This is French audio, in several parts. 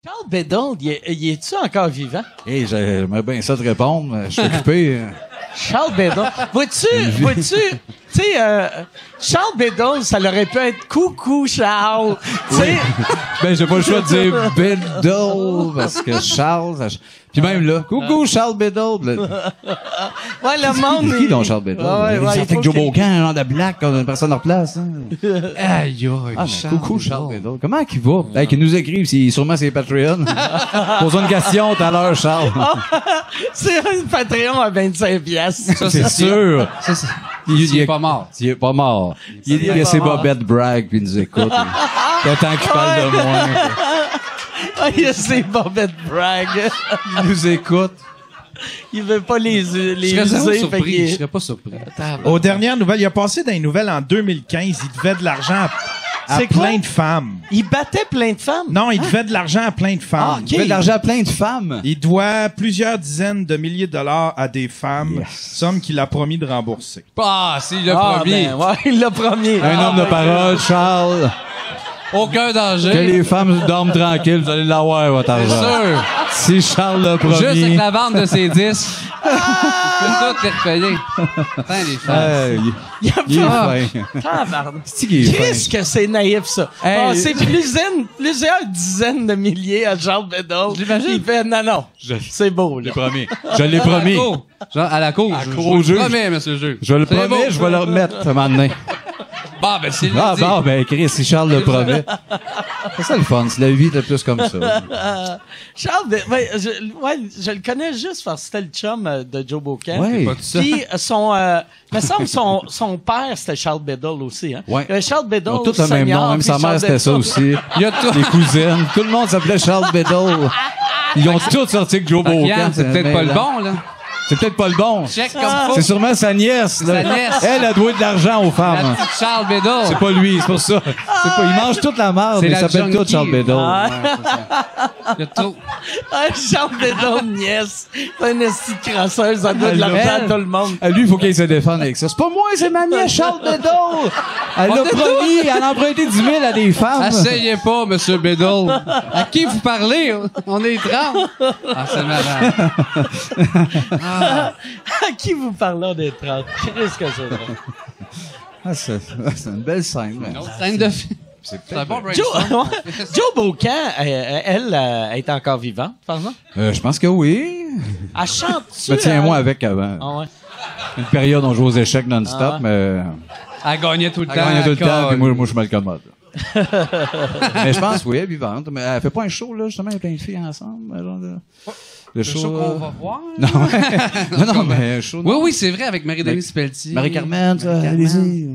Charles Biddle, il est-tu encore vivant? Hey, j'aimerais bien ça te répondre. Je suis occupé. Charles Biddle. Vois-tu, tu sais, Charles Biddle, ça aurait pu être Coucou Charles. Tu sais, Ben, j'ai pas le choix de dire Biddle, parce que Charles... Puis même là, coucou Charles Biddle. ouais, le monde. C'est qui donc Charles Biddle? Ouais, Il sortait avec Joe Bocan, un genre de black, quand une personne en place. Hein. Aïe, Coucou Charles Biddle. Comment qu'il va? Hey, qu'il nous écrive, sûrement c'est Patreon. Posons une question tout à l'heure, Charles. C'est un Patreon à 25 piastres. Ça, c'est sûr. Il est pas mort. Il est pas mort. Il a ses bobettes brag puis il nous écoute. Content qu'il parle de moi. Ah, il a ses bobettes brag. Il nous écoute. Il veut pas les Je user. serais fait qu'il- surpris. Je serais pas surpris. Aux dernières nouvelles, il a passé dans les nouvelles en 2015. Il devait de l'argent à C'est quoi? plein de femmes. Il battait plein de femmes. Non, il devait de l'argent à plein de femmes. Ah, ok. Il fait de l'argent à plein de femmes. Il doit plusieurs dizaines de milliers de dollars à des femmes, somme qu'il a promis de rembourser. Ah, c'est le Ah, premier. ben, ouais, il l'a promis. Un homme de parole, Charles. Aucun danger. Que les femmes dorment tranquilles, vous allez l'avoir, votre C'est argent. sûr. Si Charles le Juste avec premier. la vente de ses disques. Il peut tout les repayer. Attends, les femmes. Il a Il est fait... fin. Tabarnak. C'est qu'il est Qu'est-ce fin. que c'est naïf, ça? Hey. Ah, c'est plusieurs dizaines de milliers à Charles Biddle. Je l'imagine. Il fait, non, c'est beau, là. Promis. Je l'ai À la promis. cour. Genre, à la cour. À la Je cour vous au le juge. promets, monsieur le juge. Je le C'est promets, beau. je vais le remettre un moment donné. Bon, ben, c'est Ah dit. bon, ben Chris, si Charles le promet. C'est ça le fun, c'est la vie de plus comme ça. Charles, je le connais juste parce que c'était le chum de Joe Bocan. Ouais. Pas tout ça. Puis me semble son père c'était Charles Biddle aussi, hein. Ouais. Charles Biddle. Ils ont tous le même senior, nom, même puis sa mère Charles c'était ça Biddle. aussi. Il y a tout. Les cousines, tout le monde s'appelait Charles Biddle. Ils ont tous sorti avec Joe Fait que Bocan. Yann, c'est peut-être pas le bon, là. C'est peut-être pas le bon. Check comme Ah. faut. C'est sûrement sa nièce, là. Sa nièce. Elle a doué de l'argent aux La femmes. petite Charles Biddle. C'est pas lui, c'est pour ça. C'est pas, il mange toute la merde, C'est mais il la s'appelle tout junkie. Charles Biddle. Ah. Ouais, c'est ça. Il y a trop. Ah, Charles Biddle, nièce. C'est une petite crasseuse, ça donne de l'argent à tout le monde. À lui, il faut qu'il se défende avec ça. C'est pas moi, c'est ma nièce, Charles Biddle. Elle l'a promis, elle a emprunté 10 000 à des femmes. Asseyez pas, monsieur Biddle. À qui vous parlez? On est 30. Ah, c'est malade. À qui vous parlez des 30? Qu'est-ce que c'est drôle? Ah, c'est une belle scène. mais Scène de film. C'est C'est un bon Joe, brainstorm. Joe Bocan, elle est encore vivante, par exemple? Je pense que oui. Elle chante-tu? Mais tiens-moi avec avant. Ah ouais. Une période, on joue aux échecs non-stop, Ah. mais Elle gagnait tout le elle temps. gagne tout le temps, puis Colle. moi, je me le commode. Mais je pense, oui, elle est vivante. Mais elle fait pas un show, là, justement, avec plein de filles ensemble. Genre de... Le Le show qu'on va voir. Non, non, mais un show. Oui, oui, c'est vrai, avec Marie-Denise Pelletier. Marie-Carmen, ça, Marie-Carmen. allez-y.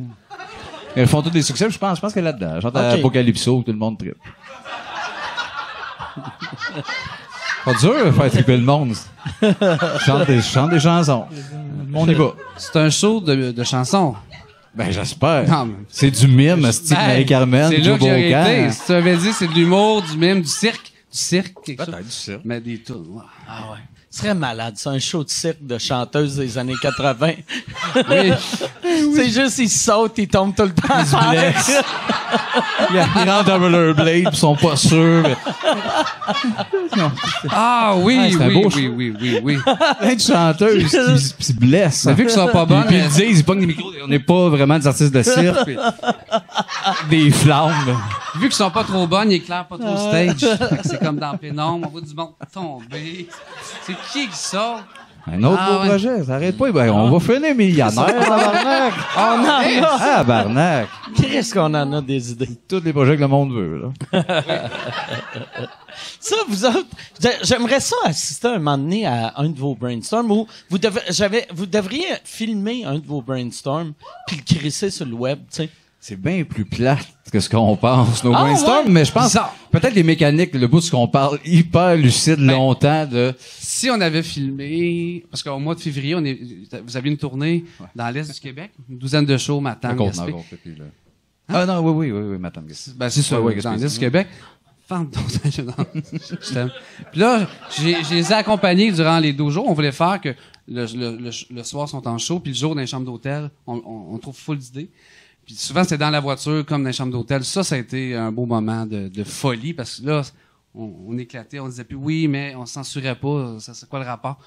Elles font tous des succès, je pense qu'elle est là-dedans. Chante à Ok. Apocalypso, tout le monde tripe. Pas dur de faire triper le monde. Chante des chansons. Le monde y va. C'est un show de chansons. Ben, j'espère. Non, mais- C'est du mime, style Ben, Marie-Carmen, c'est là Joe que j'ai Bocan. arrêté. Si tu avais dit c'est de l'humour, du mime, du cirque, quelque chose. Peut-être du cirque. Mais des tunes, ouais. Ah ouais. Ce serait malade, c'est un show de cirque de chanteuse des années 80. Oui. C'est juste, ils sautent, ils tombent tout le temps. Ils se blessent. Ils rentrent dans Rollerblade, ils sont pas sûrs. mais Ah oui, Ouais, c'est un beau oui. Plein de chanteuses qui se blessent. Mais vu qu'ils sont pas bonnes, Puis ils le disent, ils pognent des micros. On n'est pas vraiment des artistes de cirque. puis des flammes. vu qu'ils sont pas trop bonnes, ils éclairent pas trop le stage. Fait que c'est comme dans Pénombre, on voit du monde tomber. C'est qui sort? Un autre Ah, beau ouais. projet, ça arrête pas. Ben, on va finir millionnaire, tabarnak. On en a. Ah, barnac. Qu'est-ce qu'on en a des idées? Tous les projets que le monde veut, là. Ça, vous autres, j'aimerais ça assister un moment donné à un de vos brainstorms où vous devriez filmer un de vos brainstorms puis le crisser sur le web, tu sais. C'est bien plus plate que ce qu'on pense, nos Ah, brainstorms, ouais? mais je pense, Bizarre. peut-être les mécaniques, le bout de ce qu'on parle, hyper lucide longtemps de... Si on avait filmé, parce qu'au mois de février, vous aviez une tournée dans l'Est du Québec, une douzaine de shows, Matane, Gaspé. Ah non, oui, madame. Ben, c'est ça, Ouais, dans Gaspé. l'Est du Québec. Je t'aime. Puis là, je les ai accompagnés durant les 12 jours. On voulait faire que le soir, sont en show, puis le jour, dans les chambres d'hôtel, on trouve full d'idées. Puis souvent, c'était dans la voiture, comme dans les chambres d'hôtel. Ça a été un beau moment de folie, parce que là, on éclatait, on disait plus oui, mais on censurait pas. Ça, c'est quoi le rapport?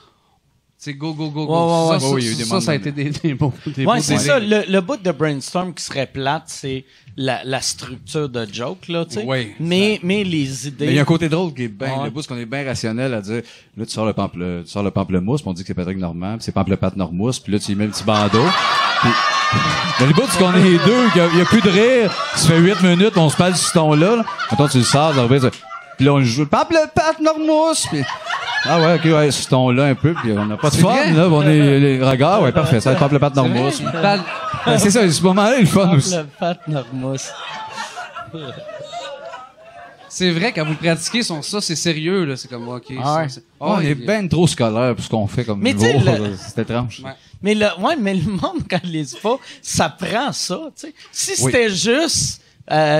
C'est go, go, go, go. Ouais, ça, ouais, il y a eu des ça a été des beaux Ouais, c'est délires. ça. Le bout de brainstorm qui serait plate, c'est la structure de joke, là, tu sais. Oui, mais les idées. Mais il y a un côté drôle qui est bien, Ouais. le bout, parce qu'on est bien rationnel à dire, là, tu sors le pamplemousse, puis on dit que c'est Patrick Normand, puis c'est Pamplepatte Normousse, puis là, tu y mets le petit bandeau. Puis, mais le bout, c'est qu'on est les deux, il y a plus de rire, ça fait 8 minutes, on se parle sur ce ton-là, là. Attends, tu le sors, puis là, on joue, Pamplepatte Normousse, puis ah ouais, ok, ouais, ce ton-là un peu, puis on n'a pas de C'est fun, vrai? là, on est les regards, ouais, parfait, ça va être Pamplepatte Normousse. Ben, c'est ça, ce moment-là, il est fun aussi. Le Pat Normousse. C'est vrai, quand vous le pratiquez, ça, c'est sérieux, là. C'est comme, OK. Ah ouais. On est bien trop scolaire pour ce qu'on fait comme Mais niveau. tu sais, C'est étrange. Ouais. Mais le monde, quand il les dit pas, ça prend ça, tu sais. Si Oui. c'était juste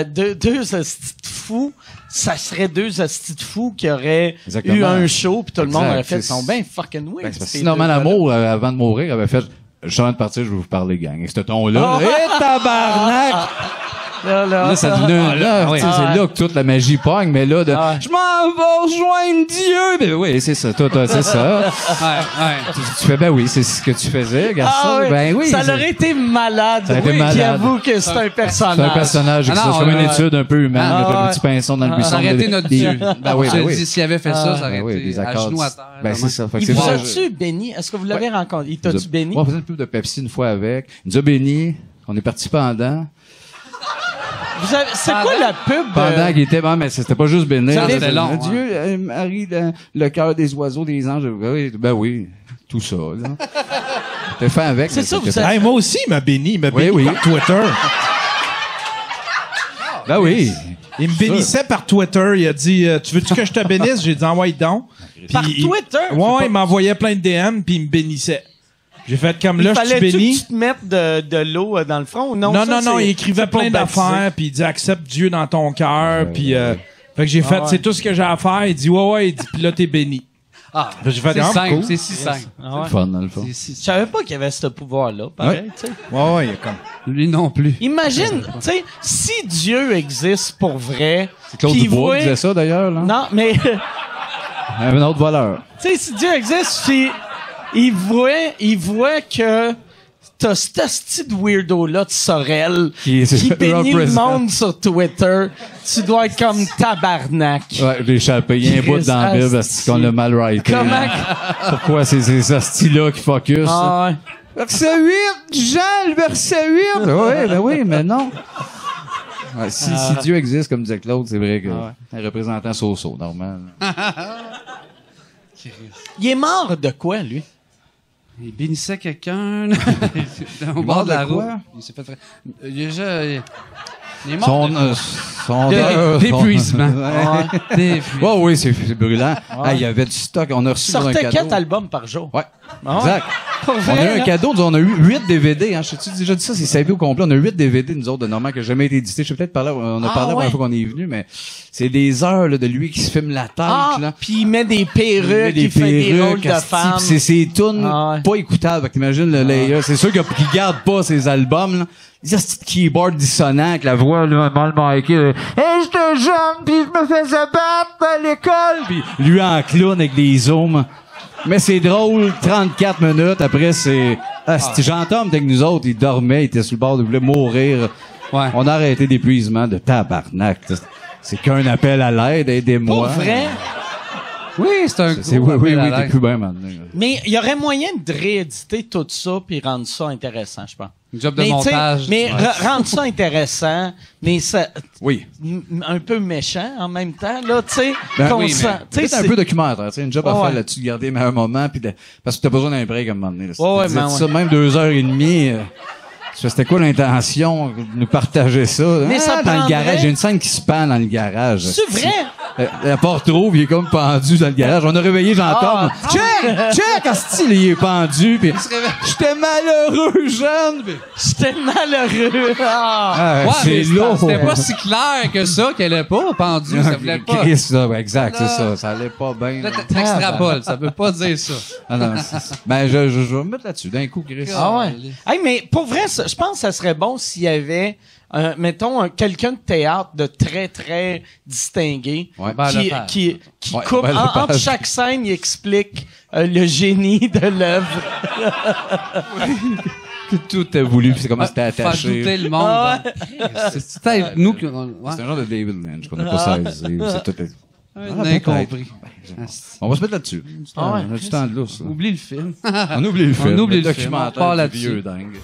deux hosties de fous, ça serait deux hosties de fous qui auraient Exactement. eu un show, puis tout le monde Exact. aurait fait C'est- son bien fucking weird. Ben, c'est parce que ces si Norman deux gars-là. Lamour, avant de mourir, avait fait juste avant de partir, je vais vous parler, gang. Et ce ton-là, Ah. hé, tabarnak! Là, Là, ça devient, là, tu sais, Ah, c'est là que toute la magie pogne, mais là, Ah. je m'en vais rejoindre Dieu! Ben oui, c'est ça, toi, c'est ça. Ouais. Tu fais, ben oui, c'est ce que tu faisais, garçon. Ah oui, Ben oui. ça c'est- aurait été malade. Ça aurait été Oui, malade. Qui avoue que c'est un personnage. C'est un personnage, Ah que non, ça soit une ouais. étude un peu humaine, Ah, avec un ouais. petit pinceau dans le buisson. Ça aurait été notre Dieu. Ben oui, Je ben te oui. dis, s'il avait fait ça, ça aurait Ben oui, été des à accords. genoux à terre. Ben, c'est ça. Fait que Il c'est Vous ça, as-tu béni? Est-ce que vous l'avez rencontré? Il t'a-tu béni? Ouais, on faisait une pub de Pepsi une fois avec. Il nous a béni. On est parti pendant. C'est quoi la pub? Pendant qu'il était, bon, mais c'était pas juste bénir. Ça, c'était long, Dieu, Marie, le cœur des oiseaux, des anges. Ben oui, tout ça, là. T'es fait avec. C'est mais ça, c'était- vous avez- Hey, moi aussi, il m'a béni. Il m'a béni oui. par Twitter. Ben oui. Il me bénissait par Twitter. Il a dit, tu veux-tu que je te bénisse? J'ai dit, envoie donc. Par Puis Twitter? Ouais, il m'envoyait plein de DM, puis il me bénissait. J'ai fait comme là, je suis Fallait-tu béni. que tu te mettes de l'eau dans le front ou non? Non, Ça, non, c'est- il écrivait c'est pour plein baptiser. d'affaires, puis il dit accepte Dieu dans ton cœur, puis fait que j'ai fait, ouais. c'est tout ce que j'ai à faire. Il dit ouais, il dit puis là t'es béni. Ah, Fait que j'ai fait c'est ah, simple, cool. c'est si simple. Ah ouais. Fun, dans le fond. C'est si- Je savais pas qu'il y avait ce pouvoir-là, pareil, tu sais. Ouais, il est comme. Lui non plus. Imagine, tu sais, si Dieu existe pour vrai. C'est Claude puis il Dubois voit- qui disait ça, d'ailleurs, là. Non, mais, tu Un autre voleur. sais, si Dieu existe, puis il voit que t'as cet hostie de weirdo-là de Sorel Qui qui bénit le represent. monde sur Twitter, tu dois être comme tabarnak. Ouais, j'ai échappé. Il y a un bout dans la Bible, parce qu'on l'a mal writé. Comment? Pourquoi c'est ces hosties-là qui focus? Ah ouais. Verset 8, Jean, le verset 8. Oui, ben oui, mais non. Ouais, si Dieu existe, comme disait Claude, c'est vrai que un représentant so-so, normal. Il est mort de quoi, lui? Il bénissait quelqu'un au bord de la route. Il s'est fait il est déjà... Il est mort d'épuisement. Ouais, oui, c'est brûlant. Ah, il y avait du stock. On a reçu pour un Sortait cadeau. 4 albums par jour. Ouais, Ah ouais? exact. Pour On vrai, a eu un là? cadeau, on a eu 8 DVD, hein. Je t'ai déjà dit ça, c'est savé au complet. On a 8 DVD, nous autres, de Normand, qui n'a jamais été édité. Je sais peut-être parler, on a Ah, parlé la ouais. première fois qu'on est venu, mais c'est des heures, là, de lui qui se filme la tête, Ah, là. puis il met des Il met perruques, il fait des rôles de asti, femmes. pis c'est ses tunes Ah ouais. pas écoutables. Fait que t'imagines le layer. C'est sûr qu'il garde pas ses albums, là. Les petits keyboard dissonants avec la voix, là, mal marquée. Là. Hey, j'étais jeune pis je me faisais battre à l'école. Pis lui en clown avec des zooms. Mais c'est drôle, 34 minutes. Après, c'est... Jean-Tom avec nous autres, il dormait, il était sur le bord, il voulait mourir. Ouais. On a arrêté d'épuisement de tabarnak. C'est qu'un appel à l'aide, aidez-moi. Pour vrai. Oui, c'est un C'est gros oui, appel à t'es l'aide. plus bien maintenant. Mais il y aurait moyen de rééditer tout ça puis rendre ça intéressant, je pense. Un job de Mais, tu sais, montage. mais Ouais. rendre ça intéressant, mais ça, Oui. un peu méchant en même temps, là, tu sais. Ben qu'on oui, sent- tu sais, Peut-être un c'est- peu documentaire, tu sais, une job à Ouais. faire là-dessus, de garder un moment, puis parce que t'as besoin d'un break à un moment donné. Là. Si Ouais, tu ouais, disais ben ça, ouais. même 2h30, c'était quoi l'intention de nous partager ça? Mais ça dans le prendrait- garage, il y a une scène qui se pend dans le garage. C'est vrai? La porte trouve, il est comme pendu dans le garage. On a réveillé Jean-Tom. Ah. Check, asti, il est pendu, puis j'étais malheureux, jeune. Puis- J'étais malheureux. Ah. Ah, Ouais, mais c'est lourd. c'était pas si clair que ça qu'elle est pas pendue. Ça voulait pas. Chris, ça, ouais, exact, Là. c'est ça. Ça allait pas bien. Là, t'extrapoles. Ça veut pas dire ça. Ah non, ben, je vais me mettre là-dessus d'un coup, Chris. Ah ouais. Hey, mais pour vrai, je pense que ça serait bon s'il y avait mettons, quelqu'un de théâtre de très, très distingué Robert Lepage. qui Ouais, coupe, Robert Lepage. entre chaque scène, il explique le génie de l'œuvre. Que tout est voulu, puis c'est comment c'était Faire attaché. douter le monde. Ah C'est peut-être nous qui... Ouais. C'est un genre de David Lynch qu'on n'a pas saisi. C'est tout. Un incompris. On va se mettre là-dessus. Ah ouais. On a du temps de lousse. Oublie le film. On oublie le film. On oublie le film. On documentaire part du là-dessus. vieux dingue.